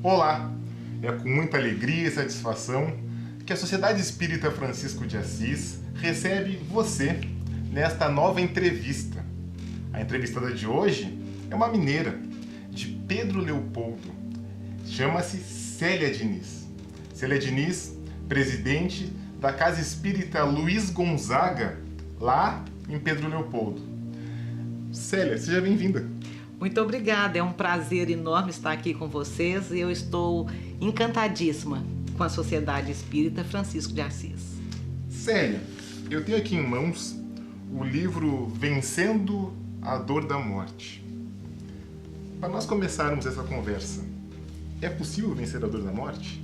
Olá! É com muita alegria e satisfação que a Sociedade Espírita Francisco de Assis recebe você nesta nova entrevista. A entrevistada de hoje é uma mineira, de Pedro Leopoldo. Chama-se Célia Diniz. Célia Diniz, presidente da Casa Espírita Luiz Gonzaga, lá em Pedro Leopoldo. Célia, seja bem-vinda. Muito obrigada, é um prazer enorme estar aqui com vocês e eu estou encantadíssima com a Sociedade Espírita Francisco de Assis. Célia, eu tenho aqui em mãos o livro Vencendo a Dor da Morte. Para nós começarmos essa conversa, é possível vencer a dor da morte?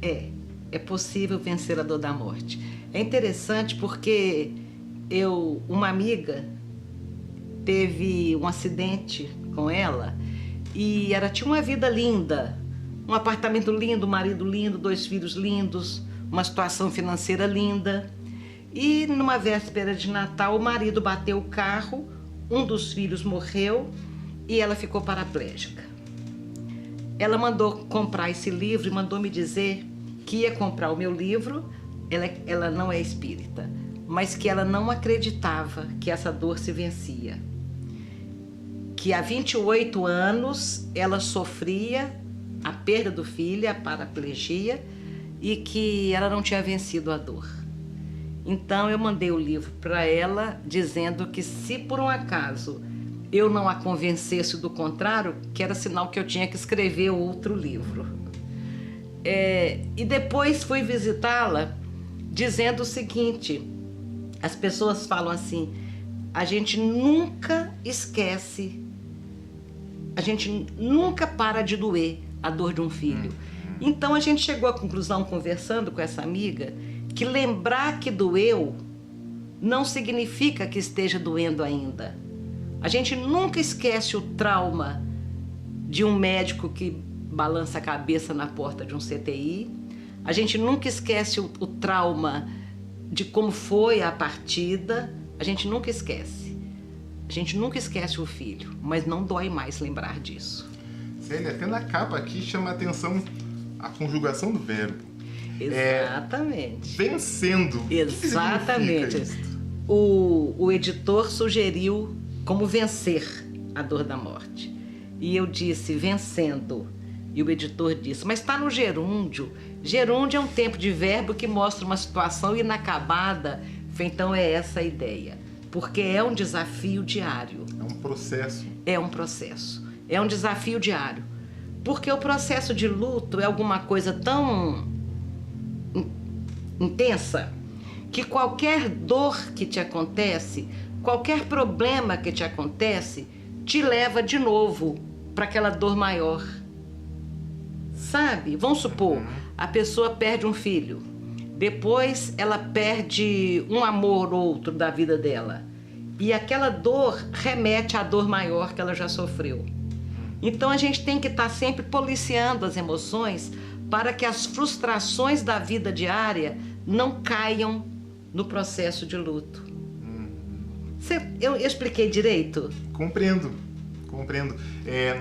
É possível vencer a dor da morte. É interessante porque uma amiga teve um acidente com ela e ela tinha uma vida linda, um apartamento lindo, um marido lindo, 2 filhos lindos, uma situação financeira linda. E numa véspera de Natal, o marido bateu o carro, um dos filhos morreu e ela ficou paraplégica. Ela mandou comprar esse livro e mandou me dizer que ia comprar o meu livro. Ela não é espírita, mas que ela não acreditava que essa dor se vencia. Que há 28 anos ela sofria a perda do filho, a paraplegia, e que ela não tinha vencido a dor. Então eu mandei o livro para ela dizendo que se por um acaso eu não a convencesse do contrário, que era sinal que eu tinha que escrever outro livro. E depois fui visitá-la dizendo o seguinte: as pessoas falam assim, a gente nunca esquece, a gente nunca para de doer a dor de um filho. Então a gente chegou à conclusão, conversando com essa amiga, que lembrar que doeu não significa que esteja doendo ainda. A gente nunca esquece o trauma de um médico que balança a cabeça na porta de um CTI. A gente nunca esquece o trauma de como foi a partida. A gente nunca esquece. A gente nunca esquece o filho, mas não dói mais lembrar disso. Célia, até na capa aqui chama a atenção a conjugação do verbo. Exatamente. Vencendo. Exatamente. O que significa isso? O editor sugeriu como vencer a dor da morte. E eu disse, vencendo. E o editor disse, mas está no gerúndio. Gerúndio é um tempo de verbo que mostra uma situação inacabada. Então é essa a ideia. Porque é um desafio diário. É um processo. É um processo. É um desafio diário. Porque o processo de luto é alguma coisa tão intensa que qualquer dor que te acontece, qualquer problema que te acontece, te leva de novo para aquela dor maior. Sabe? Vamos supor, a pessoa perde um filho. Depois ela perde um amor ou outro da vida dela. E aquela dor remete à dor maior que ela já sofreu. Então a gente tem que estar sempre policiando as emoções para que as frustrações da vida diária não caiam no processo de luto. Eu expliquei direito? Compreendo.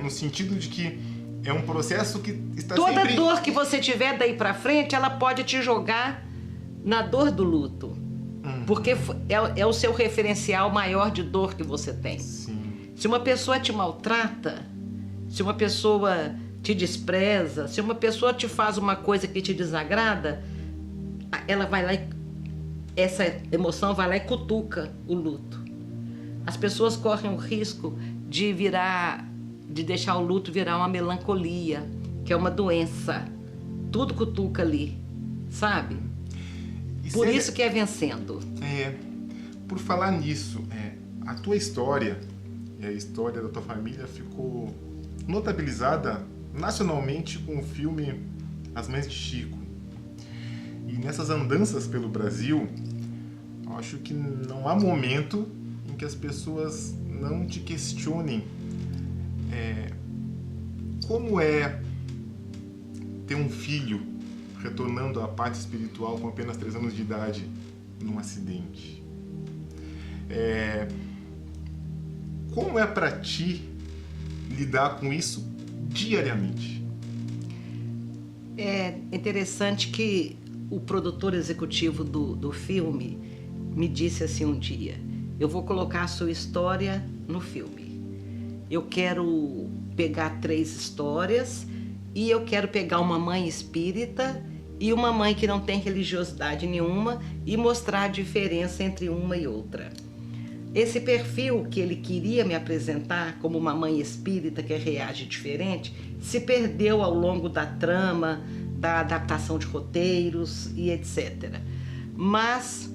No sentido de que é um processo que está Toda sempre... dor que você tiver daí para frente, ela pode te jogar na dor do luto. Porque é o seu referencial maior de dor que você tem. Sim. Se uma pessoa te maltrata, se uma pessoa te despreza, se uma pessoa te faz uma coisa que te desagrada, ela vai lá essa emoção vai lá e cutuca o luto. As pessoas correm o risco de deixar o luto virar uma melancolia, que é uma doença. Tudo cutuca ali, sabe? Por isso que é vencendo. Por falar nisso, a tua história e a história da tua família ficou notabilizada nacionalmente com o filme As Mães de Chico. E nessas andanças pelo Brasil, eu acho que não há momento em que as pessoas não te questionem como é ter um filho retornando à parte espiritual com apenas 3 anos de idade num acidente. Como é para ti lidar com isso diariamente? É interessante que o produtor executivo do filme me disse assim um dia: eu vou colocar a sua história no filme. Eu quero pegar 3 histórias e eu quero pegar uma mãe espírita e uma mãe que não tem religiosidade nenhuma e mostrar a diferença entre uma e outra. Esse perfil que ele queria me apresentar como uma mãe espírita que reage diferente se perdeu ao longo da trama, da adaptação de roteiros e etc. Mas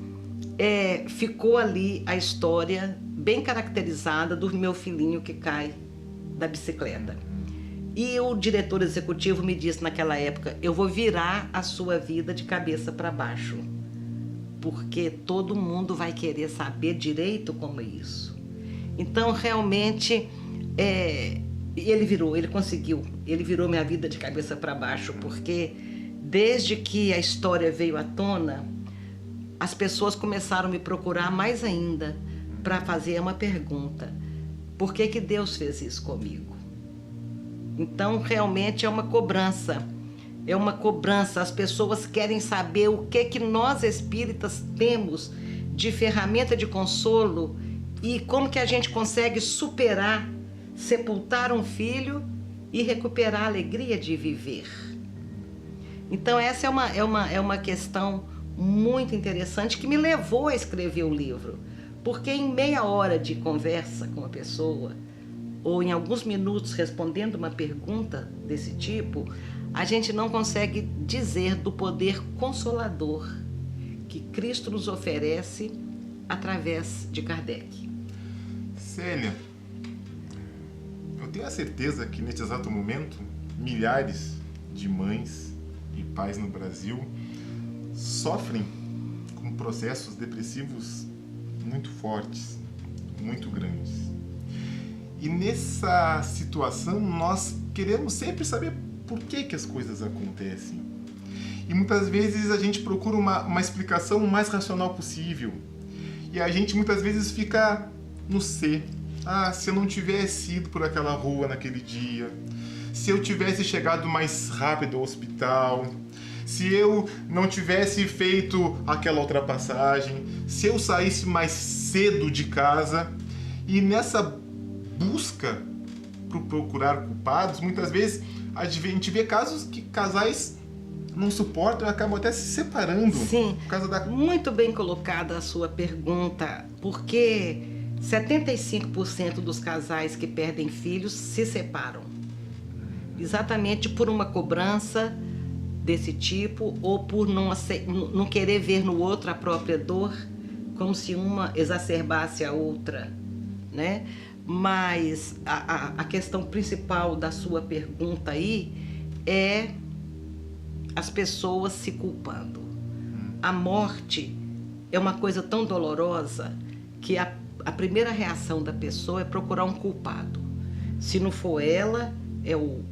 ficou ali a história bem caracterizada do meu filhinho que cai da bicicleta. E o diretor executivo me disse naquela época: eu vou virar a sua vida de cabeça para baixo, porque todo mundo vai querer saber direito como é isso. Então, realmente, ele conseguiu. Ele virou minha vida de cabeça para baixo, porque desde que a história veio à tona, as pessoas começaram a me procurar mais ainda para fazer uma pergunta: por que que Deus fez isso comigo? Então, realmente é uma cobrança. É uma cobrança. As pessoas querem saber o que nós espíritas temos de ferramenta de consolo e como que a gente consegue superar, sepultar um filho e recuperar a alegria de viver. Então, essa é uma questão muito interessante que me levou a escrever o livro. Porque em meia hora de conversa com a pessoa, ou em alguns minutos respondendo uma pergunta desse tipo, a gente não consegue dizer do poder consolador que Cristo nos oferece através de Kardec. Célia, eu tenho a certeza que neste exato momento, milhares de mães e pais no Brasil sofrem com processos depressivos muito fortes, muito grandes. E nessa situação nós queremos sempre saber por que as coisas acontecem. E muitas vezes a gente procura uma explicação o mais racional possível. E a gente muitas vezes fica no ser. Se eu não tivesse ido por aquela rua naquele dia, se eu tivesse chegado mais rápido ao hospital, se eu não tivesse feito aquela ultrapassagem, se eu saísse mais cedo de casa. E nessa busca por procurar culpados, muitas vezes a gente vê casos que casais não suportam e acabam até se separando. Sim, por causa da... Muito bem colocada a sua pergunta, porque 75% dos casais que perdem filhos se separam. Exatamente por uma cobrança desse tipo ou por não querer ver no outro a própria dor, como se uma exacerbasse a outra, né? Mas a questão principal da sua pergunta aí é as pessoas se culpando. A morte é uma coisa tão dolorosa que a primeira reação da pessoa é procurar um culpado. Se não for ela, é o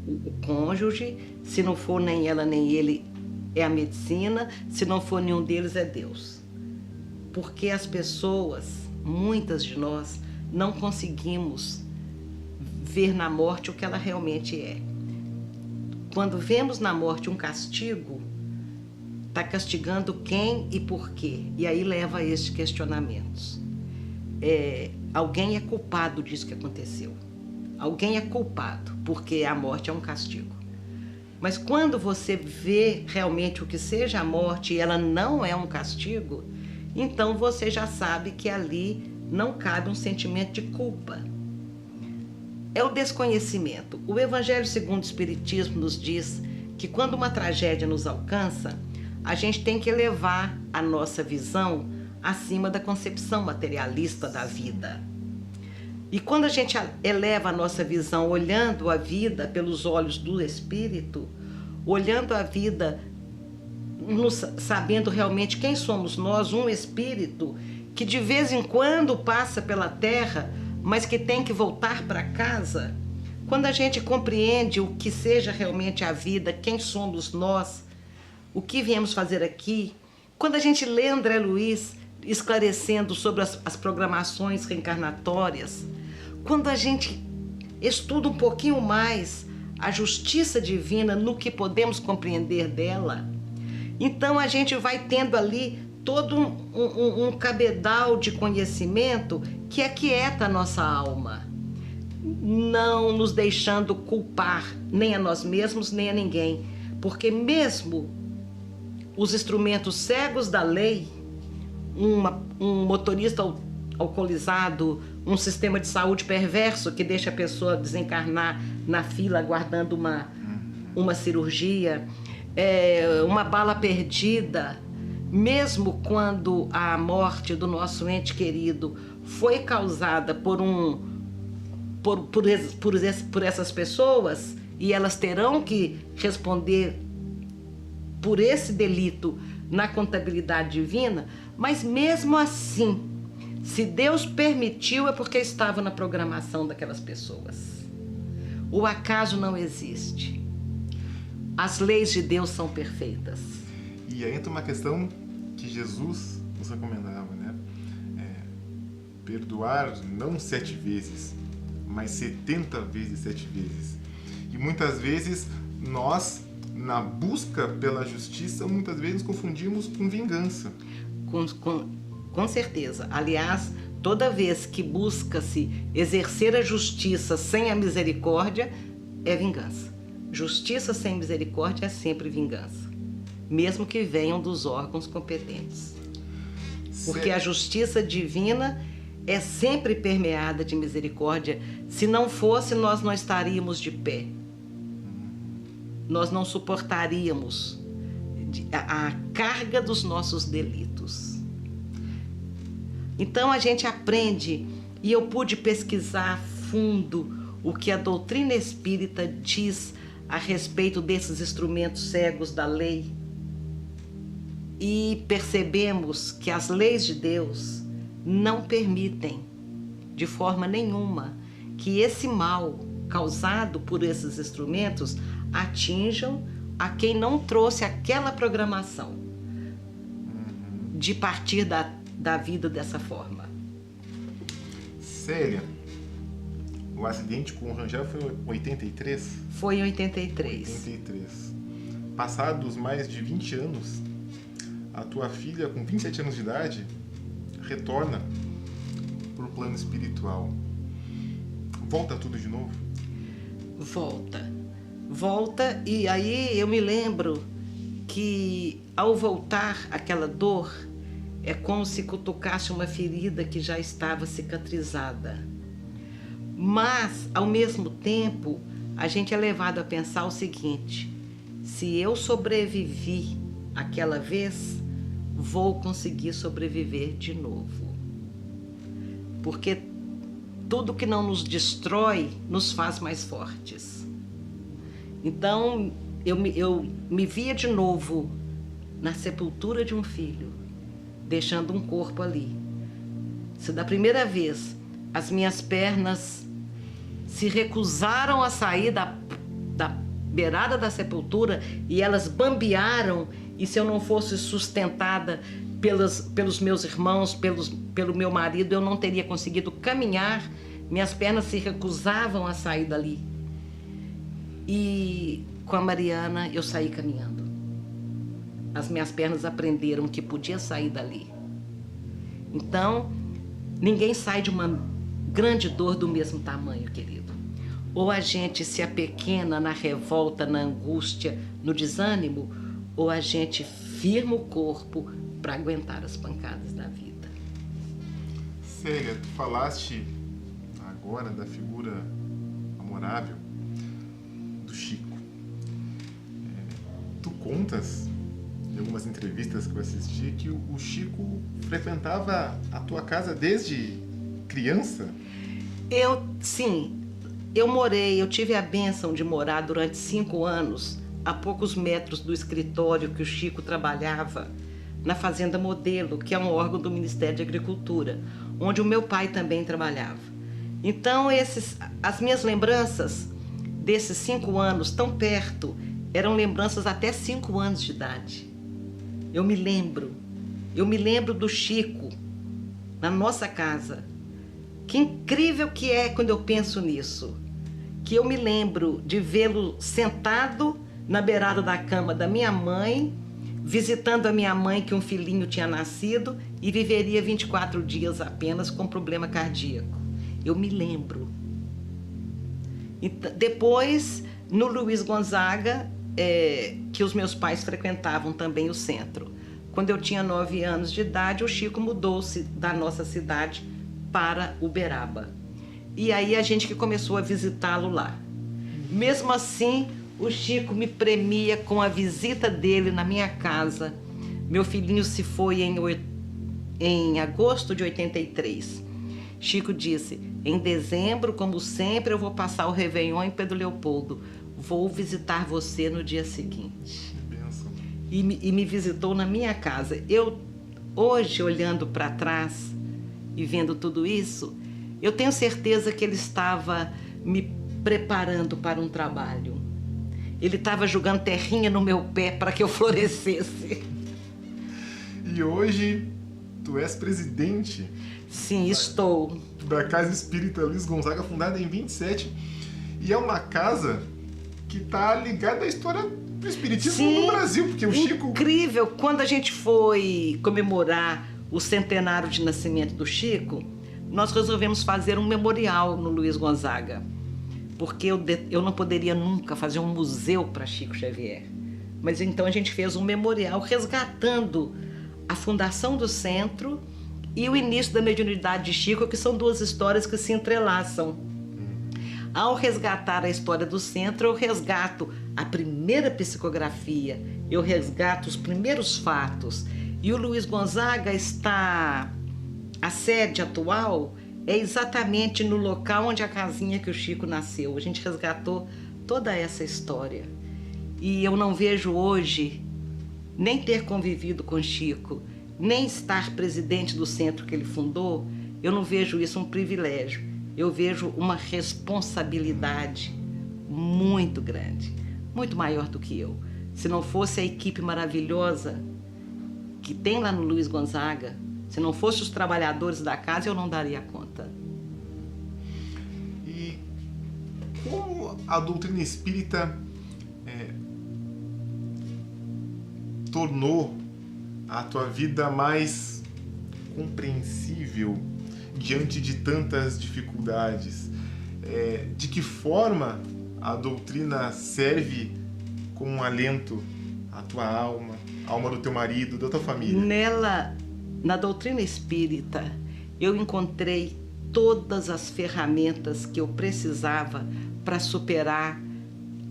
cônjuge. Se não for nem ela nem ele, é a medicina. Se não for nenhum deles, é Deus. Porque as pessoas, muitas de nós, não conseguimos ver na morte o que ela realmente é. Quando vemos na morte um castigo, está castigando quem e por quê? E aí leva a estes questionamentos. Alguém é culpado disso que aconteceu. Alguém é culpado, porque a morte é um castigo. Mas quando você vê realmente o que seja a morte e ela não é um castigo, então você já sabe que ali não cabe um sentimento de culpa. É o desconhecimento. O Evangelho segundo o Espiritismo nos diz que quando uma tragédia nos alcança, a gente tem que elevar a nossa visão acima da concepção materialista da vida. E quando a gente eleva a nossa visão olhando a vida pelos olhos do Espírito, olhando a vida sabendo realmente quem somos nós, um Espírito que de vez em quando passa pela Terra, mas que tem que voltar para casa, quando a gente compreende o que seja realmente a vida, quem somos nós, o que viemos fazer aqui, quando a gente lê André Luiz esclarecendo sobre as programações reencarnatórias, quando a gente estuda um pouquinho mais a justiça divina no que podemos compreender dela, então a gente vai tendo ali todo um cabedal de conhecimento que aquieta a nossa alma, não nos deixando culpar nem a nós mesmos nem a ninguém, porque mesmo os instrumentos cegos da lei, um motorista alcoolizado, um sistema de saúde perverso que deixa a pessoa desencarnar na fila aguardando uma cirurgia, uma bala perdida, mesmo quando a morte do nosso ente querido foi causada por essas pessoas, e elas terão que responder por esse delito na contabilidade divina, mas mesmo assim, se Deus permitiu, é porque estava na programação daquelas pessoas. O acaso não existe. As leis de Deus são perfeitas. E aí entra uma questão que Jesus nos recomendava, né? Perdoar não 7 vezes, mas 70 vezes 7 vezes. E muitas vezes nós, na busca pela justiça, muitas vezes nos confundimos com vingança. Com certeza. Aliás, toda vez que busca-se exercer a justiça sem a misericórdia, é vingança. Justiça sem misericórdia é sempre vingança, mesmo que venham dos órgãos competentes. Porque a justiça divina é sempre permeada de misericórdia. Se não fosse, nós não estaríamos de pé. Nós não suportaríamos a carga dos nossos delitos. Então a gente aprende, e eu pude pesquisar a fundo o que a doutrina espírita diz a respeito desses instrumentos cegos da lei, e percebemos que as leis de Deus não permitem de forma nenhuma que esse mal causado por esses instrumentos atinjam a quem não trouxe aquela programação de partir da vida dessa forma. Célia, o acidente com o Rangel foi em 83? Foi em 83. 83. Passados mais de 20 anos, a tua filha, com 27 anos de idade, retorna para o plano espiritual. Volta tudo de novo? Volta, e aí eu me lembro que ao voltar aquela dor é como se cutucasse uma ferida que já estava cicatrizada. Mas, ao mesmo tempo, a gente é levado a pensar o seguinte: se eu sobrevivi aquela vez, vou conseguir sobreviver de novo. Porque tudo que não nos destrói nos faz mais fortes. Então, eu me via de novo na sepultura de um filho, deixando um corpo ali. Se da primeira vez as minhas pernas se recusaram a sair da beirada da sepultura e elas bambearam, e se eu não fosse sustentada pelos meus irmãos, pelo meu marido, eu não teria conseguido caminhar, minhas pernas se recusavam a sair dali. E com a Mariana eu saí caminhando. As minhas pernas aprenderam que podia sair dali. Então, ninguém sai de uma grande dor do mesmo tamanho, querido. Ou a gente se apequena na revolta, na angústia, no desânimo, ou a gente firma o corpo para aguentar as pancadas da vida. Célia, tu falaste agora da figura memorável do Chico. Tu contas, em algumas entrevistas que eu assisti, que o Chico frequentava a tua casa desde criança? Eu tive a bênção de morar durante 5 anos a poucos metros do escritório que o Chico trabalhava, na Fazenda Modelo, que é um órgão do Ministério de Agricultura, onde o meu pai também trabalhava. Então, as minhas lembranças desses 5 anos tão perto eram lembranças até 5 anos de idade. Eu me lembro do Chico na nossa casa. Que incrível que é quando eu penso nisso. que eu me lembro de vê-lo sentado na beirada da cama da minha mãe, visitando a minha mãe, que um filhinho tinha nascido e viveria 24 dias apenas com problema cardíaco. Eu me lembro. Depois, no Luiz Gonzaga, que os meus pais frequentavam também o centro. Quando eu tinha 9 anos de idade, o Chico mudou-se da nossa cidade para Uberaba. E aí a gente que começou a visitá-lo lá. Mesmo assim, o Chico me premia com a visita dele na minha casa. Meu filhinho se foi em agosto de 83. Chico disse: em dezembro, como sempre, eu vou passar o Réveillon em Pedro Leopoldo. Vou visitar você no dia seguinte. Benção. E me visitou na minha casa. Eu, hoje, olhando para trás e vendo tudo isso, eu tenho certeza que ele estava me preparando para um trabalho. Ele estava jogando terrinha no meu pé para que eu florescesse. E hoje, tu és presidente. Sim, estou. Da Casa Espírita Luiz Gonzaga, fundada em 27. E é uma casa que está ligada à história do espiritismo. Sim, no Brasil, porque o Chico... Incrível! Quando a gente foi comemorar o centenário de nascimento do Chico, nós resolvemos fazer um memorial no Luiz Gonzaga, porque eu não poderia nunca fazer um museu para Chico Xavier. Mas então a gente fez um memorial resgatando a fundação do centro e o início da mediunidade de Chico, que são duas histórias que se entrelaçam. Ao resgatar a história do centro, eu resgato a primeira psicografia, eu resgato os primeiros fatos. E o Luiz Gonzaga a sede atual é exatamente no local onde a casinha que o Chico nasceu. A gente resgatou toda essa história. E eu não vejo hoje nem ter convivido com Chico, nem estar presidente do centro que ele fundou, eu não vejo isso um privilégio. Eu vejo uma responsabilidade muito grande, muito maior do que eu. Se não fosse a equipe maravilhosa que tem lá no Luiz Gonzaga, se não fosse os trabalhadores da casa, eu não daria conta. E como a doutrina espírita tornou a tua vida mais compreensível diante de tantas dificuldades? De que forma a doutrina serve como um alento à tua alma, à alma do teu marido, da tua família? Na doutrina espírita, eu encontrei todas as ferramentas que eu precisava para superar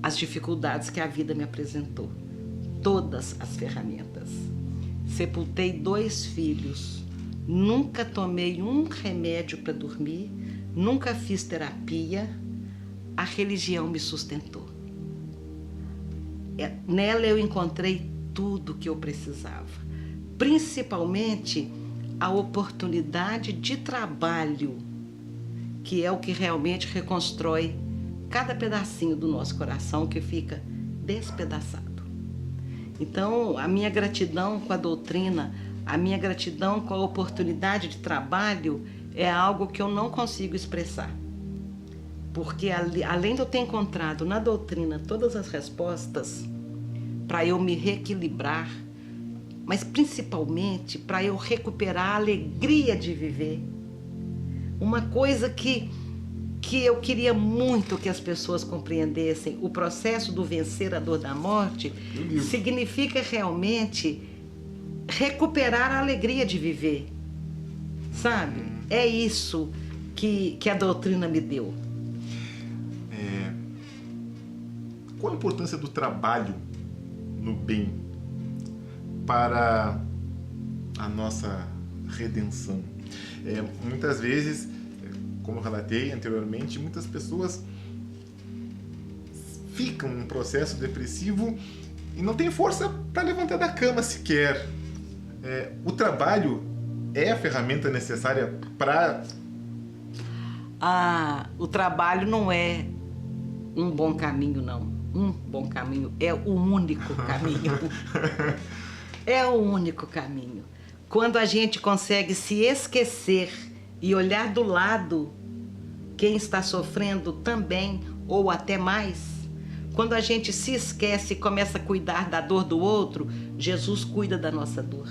as dificuldades que a vida me apresentou. Todas as ferramentas. Sepultei 2 filhos, nunca tomei um remédio para dormir, nunca fiz terapia, a religião me sustentou. Nela eu encontrei tudo que eu precisava, principalmente a oportunidade de trabalho, que é o que realmente reconstrói cada pedacinho do nosso coração que fica despedaçado. Então, a minha gratidão com a doutrina, a minha gratidão com a oportunidade de trabalho é algo que eu não consigo expressar. Porque além de eu ter encontrado na doutrina todas as respostas para eu me reequilibrar, mas principalmente para eu recuperar a alegria de viver. Uma coisa que eu queria muito que as pessoas compreendessem, o processo do vencer a dor da morte significa realmente recuperar a alegria de viver, sabe? É isso que a doutrina me deu. Qual a importância do trabalho no bem para a nossa redenção? Muitas vezes, como eu relatei anteriormente, muitas pessoas ficam num processo depressivo e não têm força para levantar da cama sequer. O trabalho é a ferramenta necessária para... O trabalho não é um bom caminho, não. Um bom caminho é o único caminho. É o único caminho. Quando a gente consegue se esquecer e olhar do lado quem está sofrendo também, ou até mais. Quando a gente se esquece e começa a cuidar da dor do outro, Jesus cuida da nossa dor.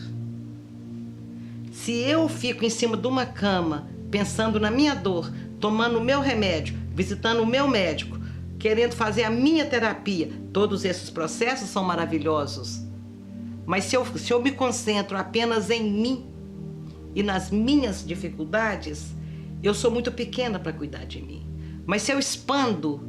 Se eu fico em cima de uma cama, pensando na minha dor, tomando o meu remédio, visitando o meu médico, querendo fazer a minha terapia, todos esses processos são maravilhosos. Mas se eu me concentro apenas em mim e nas minhas dificuldades, eu sou muito pequena para cuidar de mim. Mas se eu expando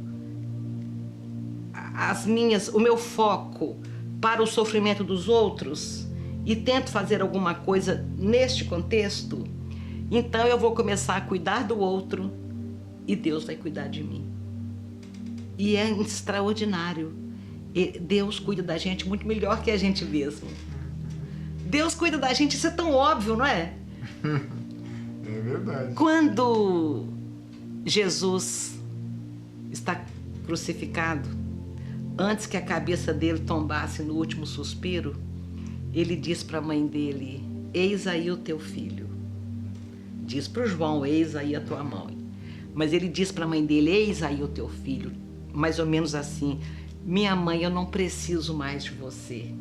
o meu foco para o sofrimento dos outros e tento fazer alguma coisa neste contexto, então eu vou começar a cuidar do outro e Deus vai cuidar de mim. E é extraordinário. Deus cuida da gente muito melhor que a gente mesmo. Deus cuida da gente, isso é tão óbvio, não é? É verdade. Quando Jesus está crucificado, antes que a cabeça dele tombasse no último suspiro, ele diz para a mãe dele: eis aí o teu filho. Diz para o João: eis aí a tua mãe. Mas ele diz para a mãe dele: eis aí o teu filho. Mais ou menos assim: minha mãe, eu não preciso mais de você.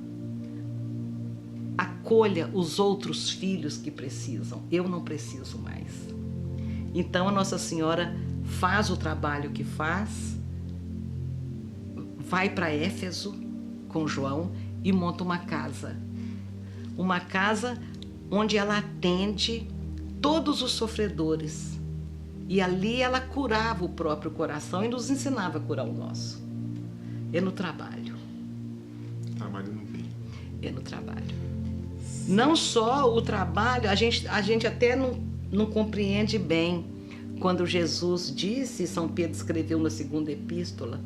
Acolha os outros filhos que precisam. Eu não preciso mais. Então a Nossa Senhora faz o trabalho que faz, vai para Éfeso com João e monta uma casa. Uma casa onde ela atende todos os sofredores. E ali ela curava o próprio coração e nos ensinava a curar o nosso. É no trabalho. Trabalho no bem. É no trabalho. Não só o trabalho, a gente até não compreende bem quando Jesus disse, São Pedro escreveu na segunda epístola,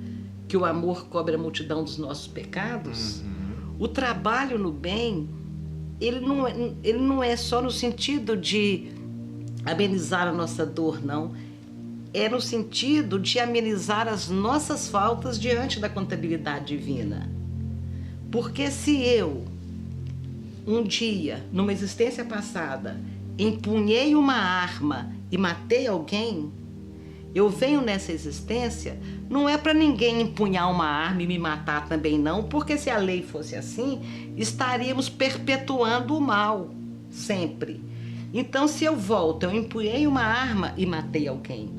que o amor cobre a multidão dos nossos pecados. O trabalho no bem, ele não é só no sentido de amenizar a nossa dor, não. É no sentido de amenizar as nossas faltas diante da contabilidade divina. Porque se eu, um dia, numa existência passada, empunhei uma arma e matei alguém, eu venho nessa existência, não é para ninguém empunhar uma arma e me matar também não, porque se a lei fosse assim, estaríamos perpetuando o mal, sempre. Então, se eu volto, eu empunhei uma arma e matei alguém,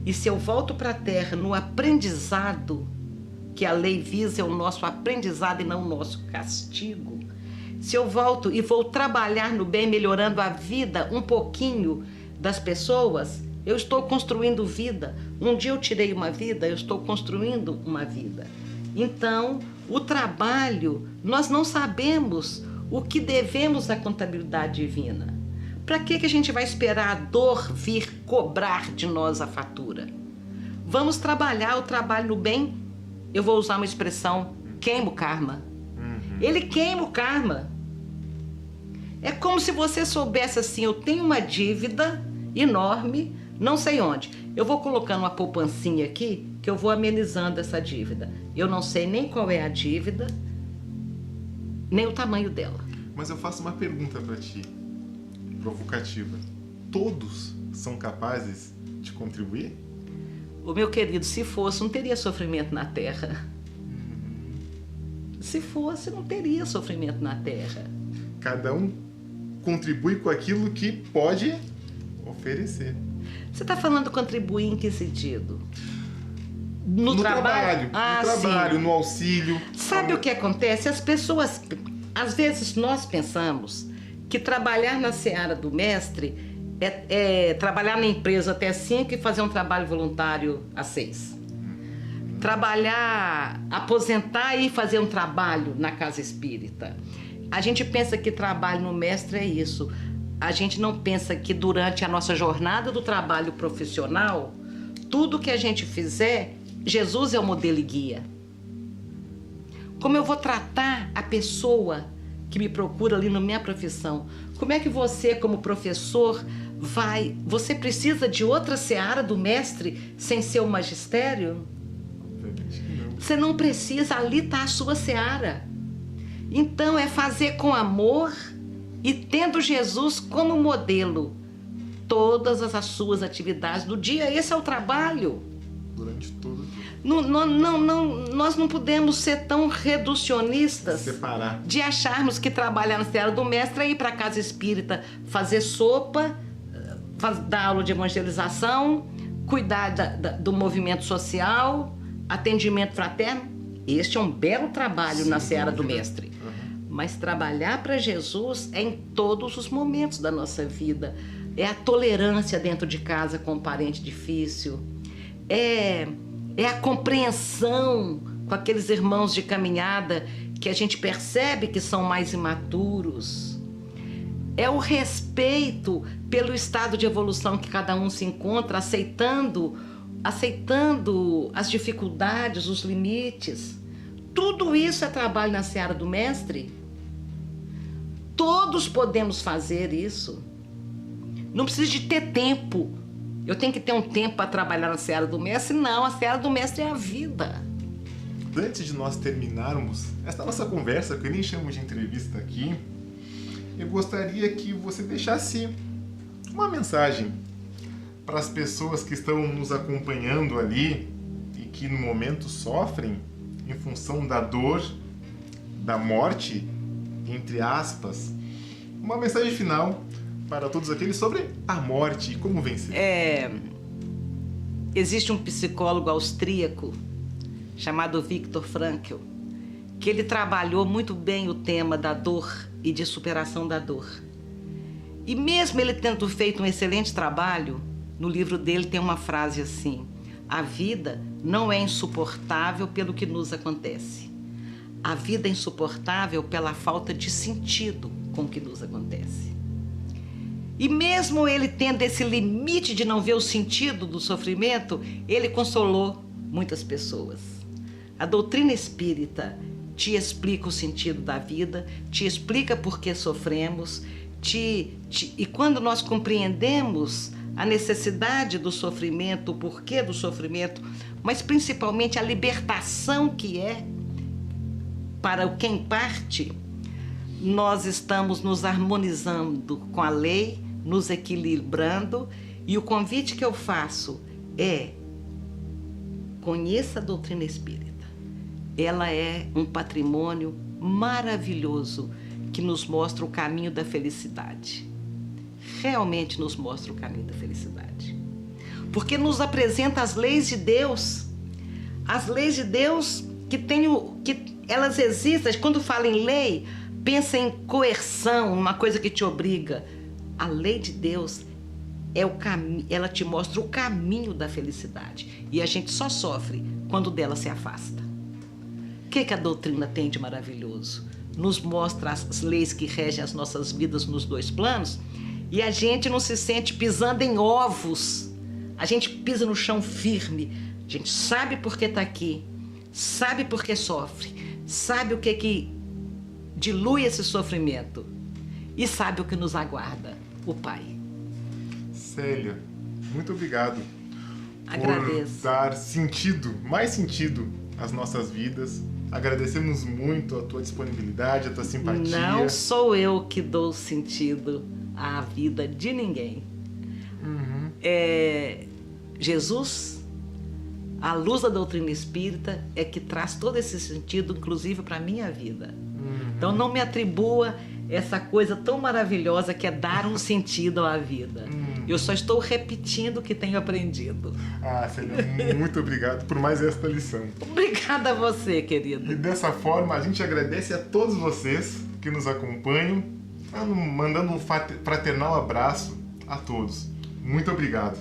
e se eu volto para a Terra no aprendizado, que a lei visa é o nosso aprendizado e não o nosso castigo, se eu volto e vou trabalhar no bem, melhorando a vida um pouquinho das pessoas, eu estou construindo vida. Um dia eu tirei uma vida, eu estou construindo uma vida. Então, o trabalho, nós não sabemos o que devemos à contabilidade divina. Para que a gente vai esperar a dor vir cobrar de nós a fatura? Vamos trabalhar o trabalho no bem. Eu vou usar uma expressão: queima o karma. Ele queima o karma. É como se você soubesse assim: eu tenho uma dívida enorme, não sei onde. Eu vou colocando uma poupancinha aqui, que eu vou amenizando essa dívida. Eu não sei nem qual é a dívida, nem o tamanho dela. Mas eu faço uma pergunta para ti, provocativa. Todos são capazes de contribuir? O meu querido, se fosse, não teria sofrimento na Terra. Se fosse, não teria sofrimento na Terra. Cada um contribui com aquilo que pode oferecer. Você está falando contribuir em que sentido? No trabalho. Ah, no trabalho, sim. No auxílio. Sabe o que acontece? As pessoas, às vezes nós pensamos que trabalhar na seara do mestre é trabalhar na empresa até 5 e fazer um trabalho voluntário às 6. Trabalhar, aposentar e fazer um trabalho na casa espírita. A gente pensa que trabalho no mestre é isso. A gente não pensa que durante a nossa jornada do trabalho profissional, tudo que a gente fizer, Jesus é o modelo e guia. Como eu vou tratar a pessoa que me procura ali na minha profissão? Como é que você, como professor, vai... Você precisa de outra seara do mestre sem ser o magistério? Você não precisa, ali está a sua seara. Então é fazer com amor e tendo Jesus como modelo todas as suas atividades do dia. Esse é o trabalho. durante todo o dia. Nós não podemos ser tão reducionistas Separar. de acharmos que trabalhar na seara do mestre é ir para a casa espírita, fazer sopa, dar aula de evangelização, cuidar do movimento social, atendimento fraterno. Este é um belo trabalho na seara do mestre. Mas trabalhar para Jesus é em todos os momentos da nossa vida. É a tolerância dentro de casa com um parente difícil. É a compreensão com aqueles irmãos de caminhada que a gente percebe que são mais imaturos. É o respeito pelo estado de evolução que cada um se encontra, aceitando as dificuldades, os limites. Tudo isso é trabalho na seara do mestre. Todos podemos fazer isso. Não precisa de ter tempo. Eu tenho que ter um tempo para trabalhar na seara do mestre? Não, a seara do mestre é a vida. Antes de nós terminarmos esta nossa conversa, que eu nem chamo de entrevista aqui, eu gostaria que você deixasse uma mensagem para as pessoas que estão nos acompanhando ali e que no momento sofrem em função da dor, da morte, entre aspas. Uma mensagem final para todos aqueles sobre a morte e como vencer. Existe um psicólogo austríaco chamado Viktor Frankl, que ele trabalhou muito bem o tema da dor e de superação da dor. E mesmo ele tendo feito um excelente trabalho, no livro dele tem uma frase assim: a vida não é insuportável pelo que nos acontece. A vida é insuportável pela falta de sentido com o que nos acontece. E mesmo ele tendo esse limite de não ver o sentido do sofrimento, ele consolou muitas pessoas. A doutrina espírita te explica o sentido da vida, te explica por que sofremos, e quando nós compreendemos a necessidade do sofrimento, o porquê do sofrimento, mas principalmente a libertação que é para quem parte, nós estamos nos harmonizando com a lei, nos equilibrando, e o convite que eu faço é: conheça a doutrina espírita. Ela é um patrimônio maravilhoso que nos mostra o caminho da felicidade. Realmente nos mostra o caminho da felicidade. Porque nos apresenta as leis de Deus. As leis de Deus que elas existem. Quando fala em lei, pensa em coerção, uma coisa que te obriga. A lei de Deus é o caminho, ela te mostra o caminho da felicidade. E a gente só sofre quando dela se afasta. O que a doutrina tem de maravilhoso? Nos mostra as leis que regem as nossas vidas nos dois planos, e a gente não se sente pisando em ovos. A gente pisa no chão firme. A gente sabe por que está aqui, sabe por que sofre, sabe o que dilui esse sofrimento e sabe o que nos aguarda, o Pai. Célia, muito obrigado. Agradeço. Por dar sentido, mais sentido às nossas vidas. Agradecemos muito a tua disponibilidade, a tua simpatia. Não sou eu que dou sentido à vida de ninguém. Jesus, a luz da doutrina espírita, é que traz todo esse sentido, inclusive para a minha vida. Então não me atribua essa coisa tão maravilhosa que é dar um sentido à vida. Eu só estou repetindo o que tenho aprendido. Célia, muito obrigado por mais esta lição. Obrigada a você, querido. E dessa forma, a gente agradece a todos vocês que nos acompanham, mandando um fraternal abraço a todos. Muito obrigado.